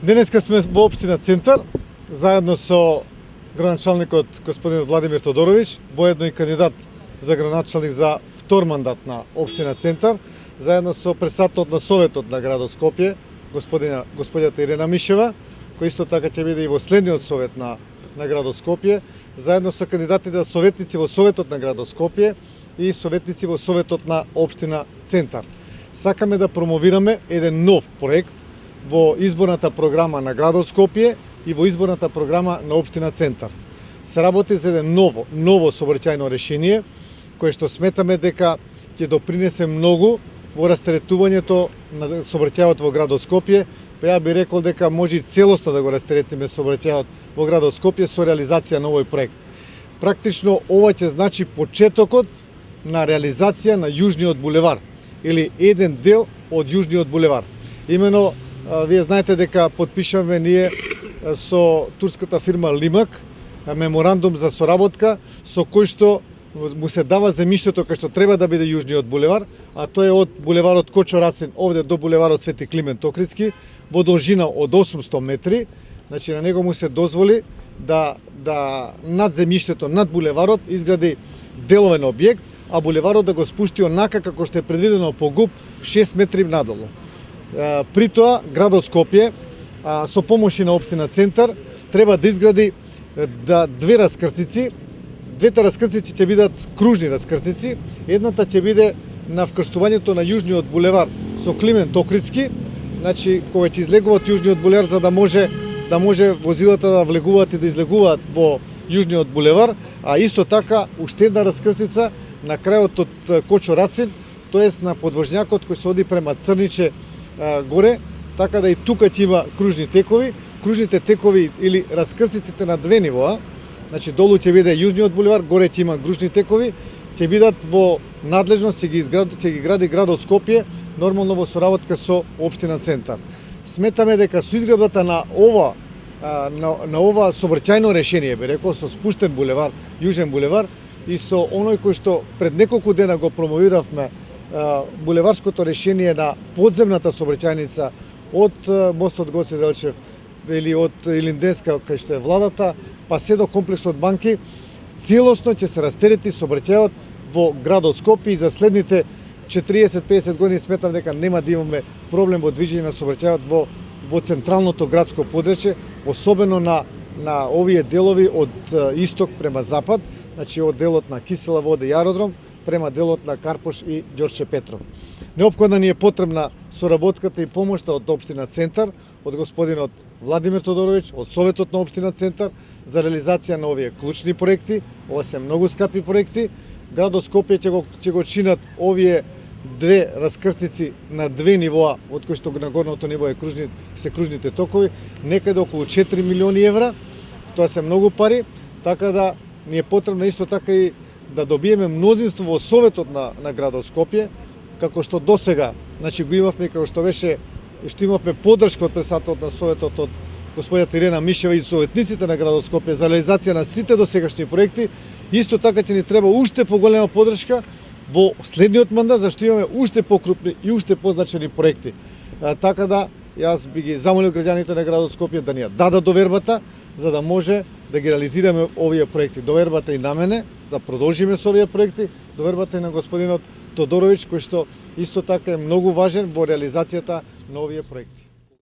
Денеска сме во општина Центар, заедно со градоначалникот господин Владимир Тодорович, воедно и кандидат за градоначалник за втор мандат на општина Центар, заедно со председателот на Советот на градот Скопје, господјата Ирена Мишева, кој исто така ќе биде и во следниот совет на градот Скопје, заедно со кандидатите за советници во Советот на градот Скопје и советници во Советот на општина Центар. Сакаме да промовираме еден нов проект во изборната програма на градот Скопје и во изборната програма на општина Центар. Се работи за еден ново сообраќајно решение, кое што сметаме дека ќе допринесе многу во растеретувањето на сообраќајот во градот Скопје, па ја би рекол дека може и целосно да го растеретиме сообраќајот во градот Скопје со реализација на овој проект. Практично ова ќе значи почетокот на реализација на Јужниот булевар или еден дел од Јужниот булевар. Имено, вие знаете дека потпишаме ние со турската фирма Лимак меморандум за соработка со кој што му се дава земјиштето кај што треба да биде Јужниот булевар, а тоа е од булеварот Кочо Рацин овде до булеварот Свети Климент Охридски во должина од 800 метри. Значи на него му се дозволи да над земјиштето, над булеварот изгради деловен објект, а булеварот да го спушти онака како што е предвидено по ГУП 6 метри надолу. При тоа градот Скопје со помош на општина Центар треба да изгради две раскрстици. Двете раскрстици ќе бидат кружни раскрстици. Едната ќе биде на вкрстувањето на Јужниот булевар со Климент Охридски, значи кога ќе излегуваат Јужниот булевар за да може возилата да влегуваат и да излегуваат во Јужниот булевар, а исто така уште една раскрстица на крајот од Кочо Рацин, тоест на подвожњакот кој се оди према Црниче горе, така да и тука ќе има кружни текови. Кружните текови или раскрстиците на две нивоа, значи долу ќе биде Јужниот булевар, горе ќе има кружни текови, ќе бидат во надлежност, ќе ги гради градот Скопје, нормално во соработка со општина Центар. Сметаме дека со изградбата на ова сообраќајно решение, би рекол, со спуштен булевар, Јужен булевар, и со оној кој што пред неколку дена го промовиравме, булеварското решение на подземната сообраќајница од мостот Гоце Делчев или од Илинденска, кај што е владата, па се до комплексот банки, целосно ќе се растерети сообраќајот во градот Скопје и за следните 40-50 години сметам дека нема да имаме проблем во движење на сообраќајот во централното градско подречје, особено на овие делови од исток према запад, значи од делот на Кисела вода и аеродром према делот на Карпош и Ѓорче Петров. Неопходна ни е потребна соработката и помошта од општина Центар, од господинот Владимир Тодорович, од Советот на општина Центар за реализација на овие клучни проекти. Ова се многу скапи проекти. Градот Скопје ќе го чинат овие две раскрстици на две нивоа, од кои што на горното ниво се кружните токови, некаде околу 4 милиони евра. Тоа се многу пари, така да ни е потребно исто така и да добиеме мнозинство во Советот на градот Скопје, како што досега, значи го имавме, како што беше, што имавме поддршка од председателот на Советот од господјата Ирена Мишева и советниците на градот Скопје за реализација на сите досегашни проекти, исто така ќе ни треба уште поголема поддршка во следниот мандат, зашто имаме уште покрупни и уште позначени проекти. Така да, јас би ги замолил граѓаните на градот Скопје да ни ја дадат довербата, за да може да ги реализираме овие проекти. Довербата и на мене, да продолжиме со овие проекти, довербата и на господинот Тодорович, кој што исто така е многу важен во реализацијата на овие проекти.